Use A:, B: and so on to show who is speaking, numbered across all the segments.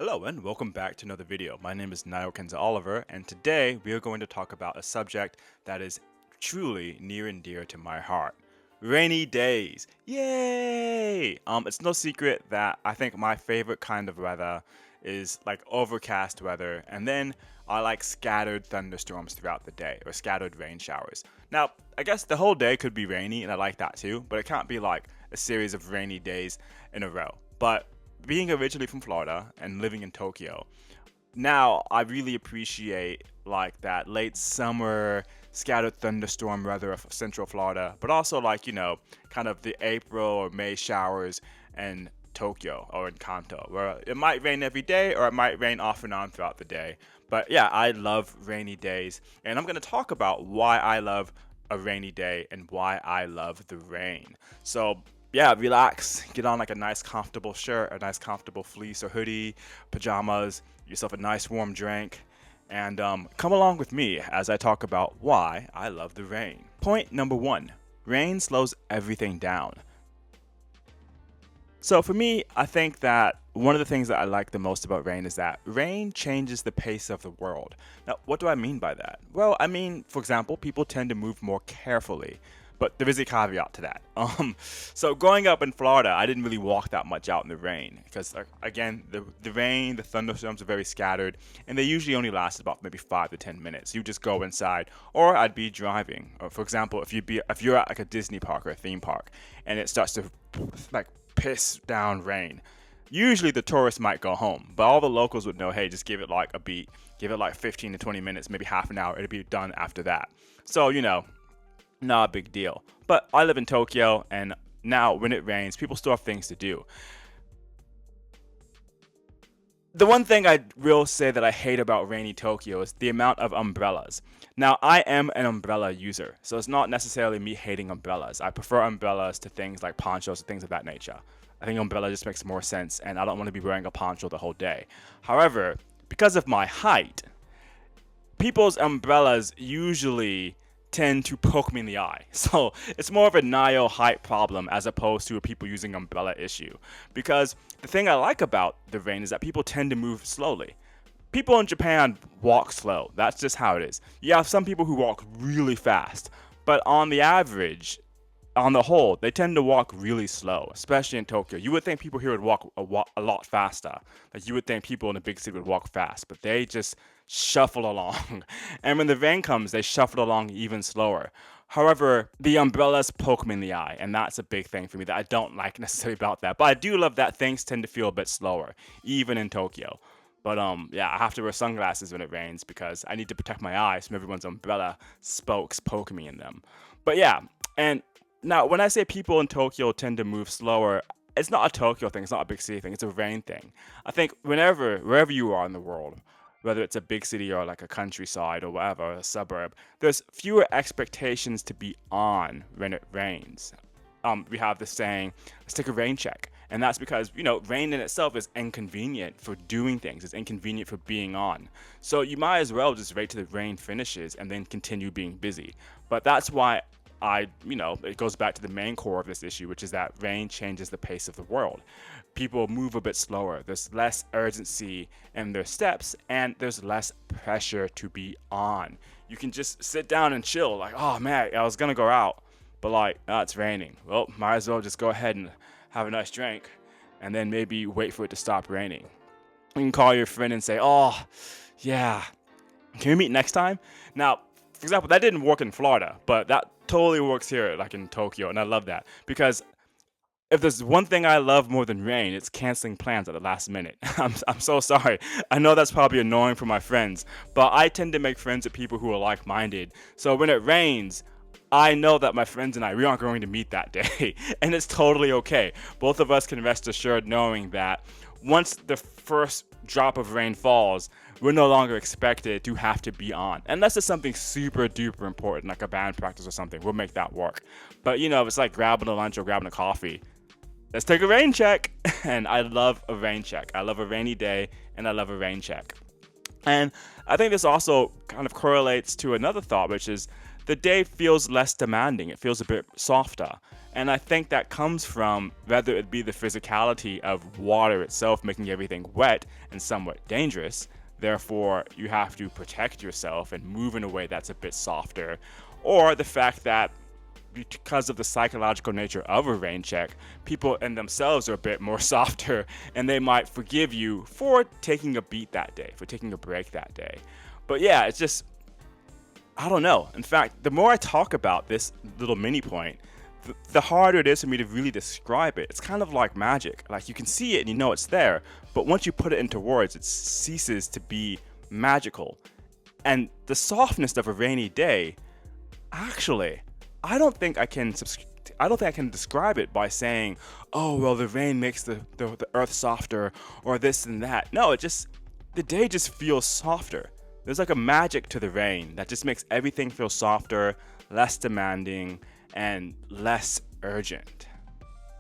A: Hello and welcome back to another video. My name is Niall Oliver, and today we are going to talk about a subject that is truly near and dear to my heart. Rainy days. Yay! It's no secret that I think my favorite kind of weather is like overcast weather, and then I like scattered thunderstorms throughout the day or scattered rain showers. Now, I guess the whole day could be rainy, and I like that too, but it can't be like a series of rainy days in a row. But being originally from Florida and living in Tokyo, now I really appreciate like that late summer scattered thunderstorm weather of Central Florida, but also like, kind of the April or May showers in Tokyo or in Kanto, where it might rain every day or it might rain off and on throughout the day. But yeah, I love rainy days, and I'm going to talk about why I love a rainy day and why I love the rain. So yeah, relax, get on like a nice comfortable shirt, a nice comfortable fleece or hoodie, pajamas, yourself a nice warm drink, and come along with me as I talk about why I love the rain. Point number one, rain slows everything down. So for me, I think that one of the things that I like the most about rain is that rain changes the pace of the world. Now, what do I mean by that? Well, I mean, for example, people tend to move more carefully. But there is a caveat to that. So growing up in Florida, I didn't really walk that much out in the rain because, again, the rain, the thunderstorms are very scattered, and they usually only last about maybe 5 to 10 minutes. You just go inside, or I'd be driving. Or for example, if you're at like a Disney park or a theme park, and it starts to like piss down rain, usually the tourists might go home, but all the locals would know, hey, just give it like a beat, give it like 15 to 20 minutes, maybe half an hour, it'll be done after that. So not a big deal. But I live in Tokyo, and now when it rains, people still have things to do. The one thing I will say that I hate about rainy Tokyo is the amount of umbrellas. Now, I am an umbrella user, so it's not necessarily me hating umbrellas. I prefer umbrellas to things like ponchos and things of that nature. I think umbrella just makes more sense, and I don't want to be wearing a poncho the whole day. However, because of my height, people's umbrellas usually tend to poke me in the eye. So it's more of a Nio height problem as opposed to a people using umbrella issue. Because the thing I like about the rain is that people tend to move slowly. People in Japan walk slow. That's just how it is. You have some people who walk really fast, but on the average, on the whole, they tend to walk really slow, especially in Tokyo. You would think people here would walk a lot faster. Like you would think people in a big city would walk fast, but they just shuffle along. And when the rain comes, they shuffle along even slower. However, the umbrellas poke me in the eye, and that's a big thing for me that I don't like necessarily about that. But I do love that things tend to feel a bit slower, even in Tokyo. But yeah, I have to wear sunglasses when it rains because I need to protect my eyes from everyone's umbrella spokes poking me in them. But yeah, and now, when I say people in Tokyo tend to move slower, it's not a Tokyo thing, it's not a big city thing, it's a rain thing. I think wherever you are in the world, whether it's a big city or like a countryside or whatever, a suburb, there's fewer expectations to be on when it rains. We have this saying, let's take a rain check. And that's because, rain in itself is inconvenient for doing things. It's inconvenient for being on. So you might as well just wait till the rain finishes and then continue being busy. But that's why it goes back to the main core of this issue, which is that rain changes the pace of the world. People move a bit slower. There's less urgency in their steps, and there's less pressure to be on. You can just sit down and chill, like, oh man, I was gonna go out, but like, oh, it's raining. Well, might as well just go ahead and have a nice drink, and then maybe wait for it to stop raining. You can call your friend and say, oh, yeah, can we meet next time? Now, for example, that didn't work in Florida, but that totally works here, like in Tokyo, and I love that because if there's one thing I love more than rain, it's canceling plans at the last minute. I'm so sorry. I know that's probably annoying for my friends, but I tend to make friends with people who are like-minded. So when it rains, I know that my friends and we aren't going to meet that day, and it's totally okay. Both of us can rest assured knowing that once the first drop of rain falls, we're no longer expected to have to be on. Unless it's something super duper important, like a band practice or something, we'll make that work. But if it's like grabbing a lunch or grabbing a coffee, let's take a rain check. And I love a rain check. I love a rainy day, and I love a rain check. And I think this also kind of correlates to another thought, which is the day feels less demanding. It feels a bit softer. And I think that comes from whether it be the physicality of water itself making everything wet and somewhat dangerous, therefore you have to protect yourself and move in a way that's a bit softer, or the fact that because of the psychological nature of a rain check, people in themselves are a bit more softer and they might forgive you for taking a beat that day, for taking a break that day. But yeah, it's just, I don't know. In fact, the more I talk about this little mini point, the harder it is for me to really describe it. It's kind of like magic. Like you can see it and you know it's there, but once you put it into words, it ceases to be magical. And the softness of a rainy day, actually, I don't think I can describe it by saying, oh, well, the rain makes the earth softer or this and that. No, the day just feels softer. There's like a magic to the rain that just makes everything feel softer, less demanding, and less urgent.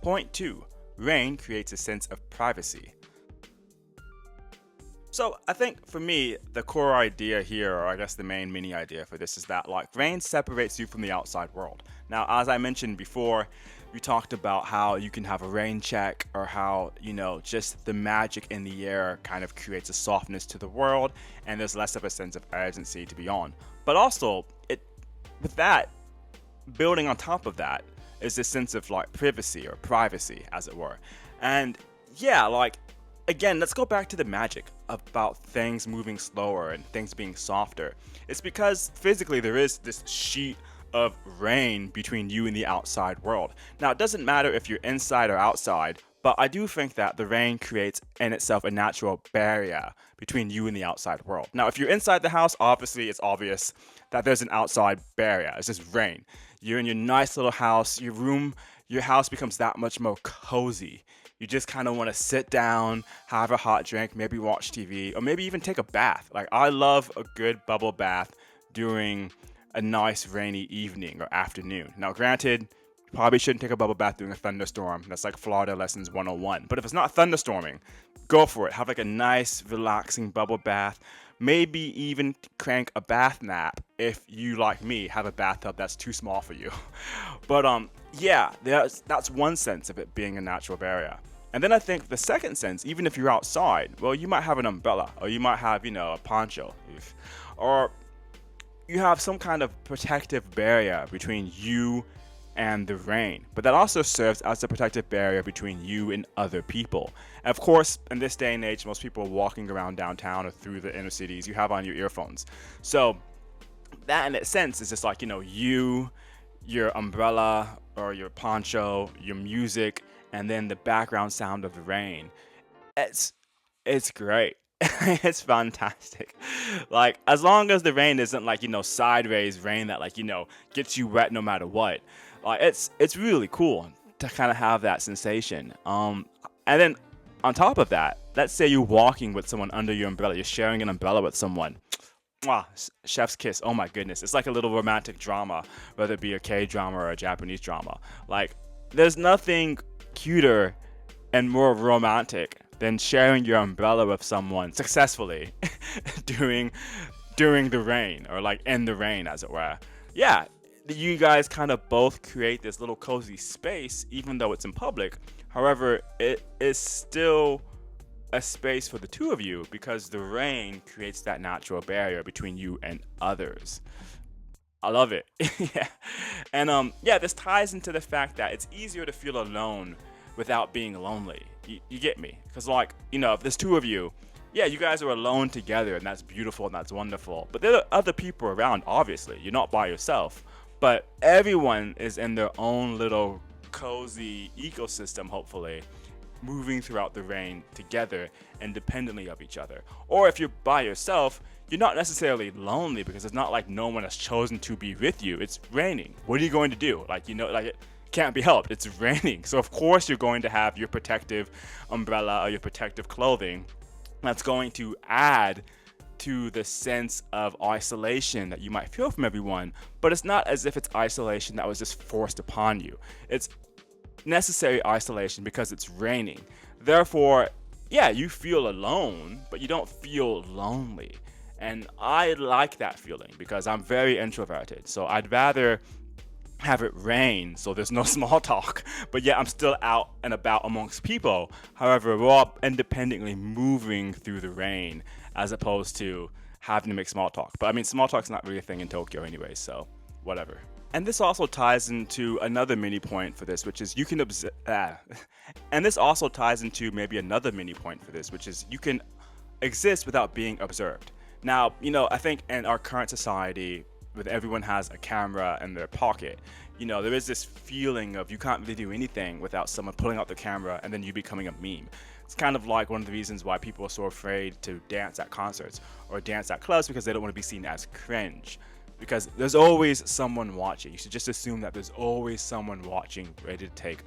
A: Point 2. Rain creates a sense of privacy. So I think for me, the core idea here, or I guess the main mini idea for this, is that like rain separates you from the outside world. Now, as I mentioned before, we talked about how you can have a rain check, or how, just the magic in the air kind of creates a softness to the world, and there's less of a sense of urgency to be on. But also, with that, building on top of that is this sense of like privacy, or privacy, as it were. And yeah, like, again, let's go back to the magic about things moving slower and things being softer. It's because physically there is this sheet of rain between you and the outside world. Now, it doesn't matter if you're inside or outside, but I do think that the rain creates in itself a natural barrier between you and the outside world. Now, if you're inside the house, obviously it's obvious that there's an outside barrier. It's just rain. You're in your nice little house, your house becomes that much more cozy. You just kind of want to sit down, have a hot drink, maybe watch TV, or maybe even take a bath. Like, I love a good bubble bath during a nice rainy evening or afternoon. Now, granted, you probably shouldn't take a bubble bath during a thunderstorm. That's like Florida Lessons 101. But if it's not thunderstorming, go for it. Have like a nice, relaxing bubble bath. Maybe even crank a bath nap if you, like me, have a bathtub that's too small for you. But yeah, that's one sense of it being a natural barrier. And then I think the second sense, even if you're outside, well, you might have an umbrella, or you might have, a poncho, or you have some kind of protective barrier between you and the rain. But that also serves as a protective barrier between you and other people. And of course, in this day and age, most people walking around downtown or through the inner cities, you have on your earphones. So that in a sense is just like, you, your umbrella or your poncho, your music, and then the background sound of the rain. It's great. It's fantastic. Like, as long as the rain isn't like, sideways rain that like, gets you wet no matter what. Like, it's really cool to kind of have that sensation. And then on top of that, let's say you're walking with someone under your umbrella, you're sharing an umbrella with someone. Mwah, chef's kiss. Oh my goodness. It's like a little romantic drama, whether it be a K-drama or a Japanese drama. Like, there's nothing cuter and more romantic than sharing your umbrella with someone successfully during the rain, or like in the rain, as it were. Yeah, you guys kind of both create this little cozy space, even though it's in public. However, it is still a space for the two of you because the rain creates that natural barrier between you and others. I love it. Yeah. And this ties into the fact that it's easier to feel alone without being lonely. You get me? Because like, if there's two of you, yeah, you guys are alone together, and that's beautiful and that's wonderful. But there are other people around, obviously. You're not by yourself. But everyone is in their own little cozy ecosystem, hopefully, moving throughout the rain together, independently of each other. Or if you're by yourself, you're not necessarily lonely, because it's not like no one has chosen to be with you. It's raining. What are you going to do? Like, it can't be helped. It's raining. So of course you're going to have your protective umbrella or your protective clothing. That's going to add to the sense of isolation that you might feel from everyone. But it's not as if it's isolation that was just forced upon you. It's necessary isolation because it's raining. Therefore, yeah, you feel alone, but you don't feel lonely. And I like that feeling because I'm very introverted. So I'd rather have it rain so there's no small talk, but yet I'm still out and about amongst people. However, we're all independently moving through the rain as opposed to having to make small talk. But I mean, small talk's not really a thing in Tokyo anyway, so whatever. And this also ties into another mini point for this, which is you can and this also ties into maybe another mini point for this, which is you can exist without being observed. Now, I think in our current society, with everyone has a camera in their pocket, there is this feeling of you can't really do anything without someone pulling out the camera and then you becoming a meme. It's kind of like one of the reasons why people are so afraid to dance at concerts or dance at clubs, because they don't want to be seen as cringe. Because there's always someone watching. You should just assume that there's always someone watching, ready to take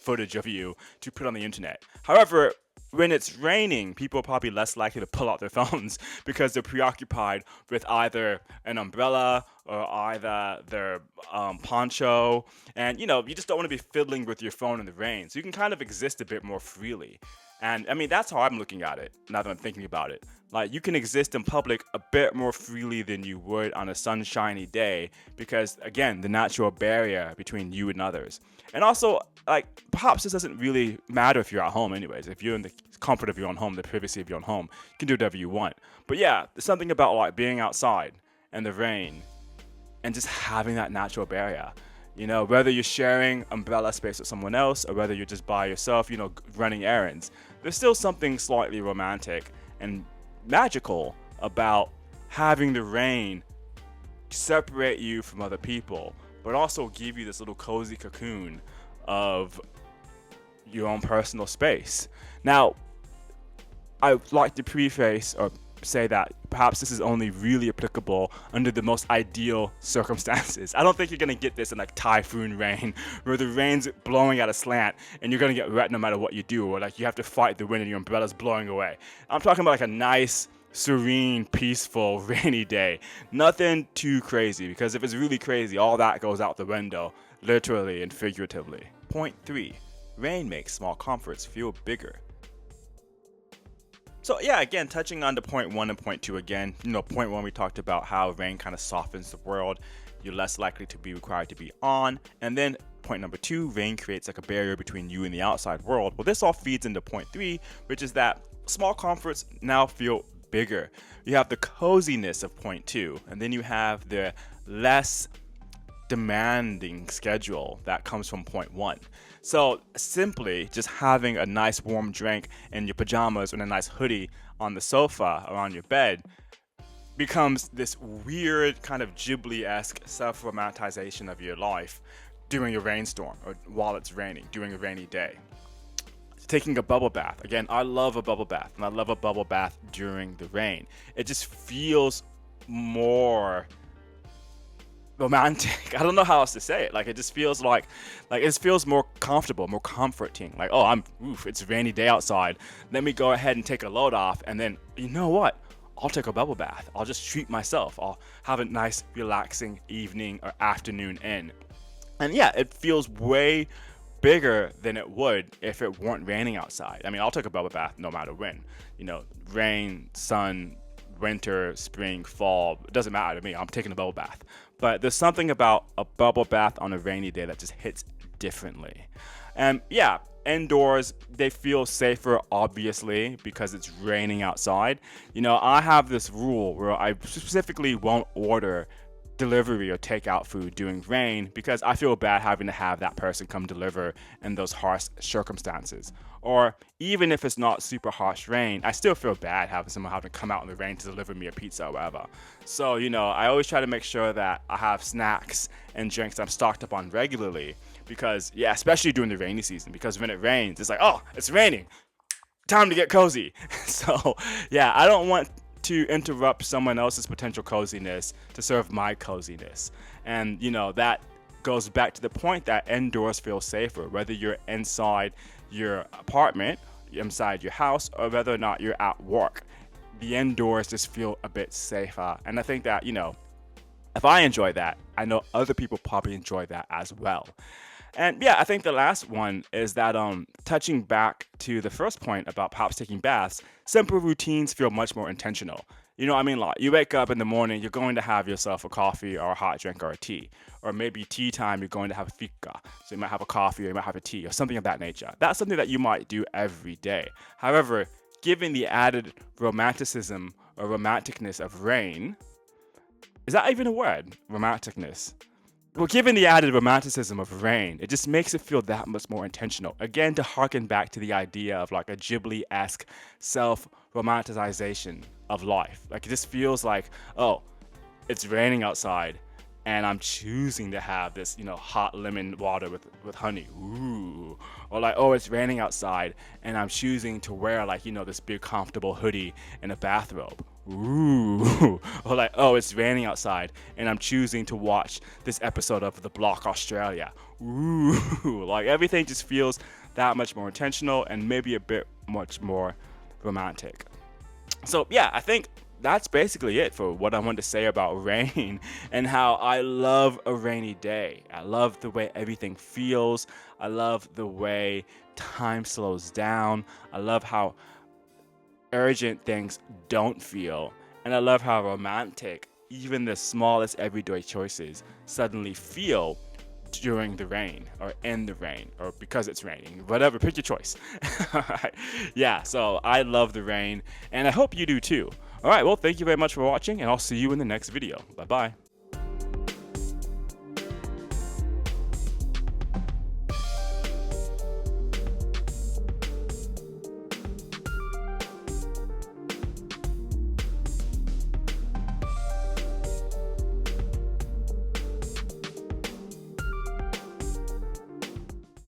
A: footage of you to put on the internet. However, when it's raining, people are probably less likely to pull out their phones because they're preoccupied with either an umbrella or either their poncho. And, you just don't want to be fiddling with your phone in the rain. So you can kind of exist a bit more freely. And I mean, that's how I'm looking at it now that I'm thinking about it. Like, you can exist in public a bit more freely than you would on a sunshiny day because, again, the natural barrier between you and others. And also, like, perhaps this doesn't really matter if you're at home anyways. If you're in the comfort of your own home, the privacy of your own home, you can do whatever you want. But yeah, there's something about, like, being outside in the rain and just having that natural barrier. Whether you're sharing umbrella space with someone else or whether you're just by yourself, running errands, there's still something slightly romantic and magical about having the rain separate you from other people, but also give you this little cozy cocoon of your own personal space. Now, I'd like to preface or say that perhaps this is only really applicable under the most ideal circumstances. I don't think you're going to get this in like typhoon rain where the rain's blowing at a slant and you're going to get wet no matter what you do, or like you have to fight the wind and your umbrella's blowing away. I'm talking about like a nice, serene, peaceful, rainy day. Nothing too crazy, because if it's really crazy, all that goes out the window, literally and figuratively. Point 3. Rain makes small comforts feel bigger. So yeah, again, touching on to point 1 and point 2 again. Point 1, we talked about how rain kind of softens the world. You're less likely to be required to be on. And then point number 2, rain creates like a barrier between you and the outside world. Well, this all feeds into point 3, which is that small comforts now feel bigger. You have the coziness of point 2, and then you have the less demanding schedule that comes from point 1. So simply just having a nice warm drink in your pajamas and a nice hoodie on the sofa or on your bed becomes this weird kind of Ghibli-esque self-romanticization of your life during a rainstorm or while it's raining, during a rainy day. Taking a bubble bath. Again, I love a bubble bath, and I love a bubble bath during the rain. It just feels more romantic. I don't know how else to say it. Like, it just feels like it feels more comfortable, more comforting. Like, oh, it's a rainy day outside. Let me go ahead and take a load off, and then, you know what? I'll take a bubble bath. I'll just treat myself. I'll have a nice, relaxing evening or afternoon in. And yeah, it feels way bigger than it would if it weren't raining outside. I mean, I'll take a bubble bath no matter when. Rain, sun, winter, spring, fall, it doesn't matter to me. I'm taking a bubble bath. But there's something about a bubble bath on a rainy day that just hits differently. And yeah, indoors, they feel safer, obviously, because it's raining outside. I have this rule where I specifically won't order delivery or takeout food during rain because I feel bad having to have that person come deliver in those harsh circumstances. Or even if it's not super harsh rain, I still feel bad having someone have to come out in the rain to deliver me a pizza or whatever. So, I always try to make sure that I have snacks and drinks I'm stocked up on regularly because, yeah, especially during the rainy season, because when it rains, it's like, oh, it's raining. Time to get cozy. So, yeah, I don't want to interrupt someone else's potential coziness to serve my coziness. And, that goes back to the point that indoors feel safer, whether you're inside your apartment, inside your house, or whether or not you're at work. The indoors just feel a bit safer. And I think that, if I enjoy that, I know other people probably enjoy that as well. And yeah, I think the last one is that touching back to the first point about perhaps taking baths, simple routines feel much more intentional. You know what I mean? Like, you wake up in the morning, you're going to have yourself a coffee or a hot drink or a tea. Or maybe tea time, you're going to have a fika. So you might have a coffee or you might have a tea or something of that nature. That's something that you might do every day. However, given the added romanticism or romanticness of rain, is that even a word? Romanticness. Well, given the added romanticism of rain, it just makes it feel that much more intentional. Again, to harken back to the idea of like a Ghibli-esque self-romanticization of life. Like, it just feels like, oh, it's raining outside and I'm choosing to have this, hot lemon water with honey. Ooh. Or like, oh, it's raining outside and I'm choosing to wear like, this big comfortable hoodie and a bathrobe. Ooh. Or like, oh, it's raining outside and I'm choosing to watch this episode of The Block Australia. Ooh. Like, everything just feels that much more intentional and maybe a bit much more romantic. So yeah, I think that's basically it for what I want to say about rain and how I love a rainy day. I love the way everything feels. I love the way time slows down. I love how urgent things don't feel. And I love how romantic even the smallest everyday choices suddenly feel during the rain or in the rain or because it's raining, whatever, pick your choice. Alright. Yeah, so I love the rain and I hope you do too. Alright, well, thank you very much for watching and I'll see you in the next video. Bye bye.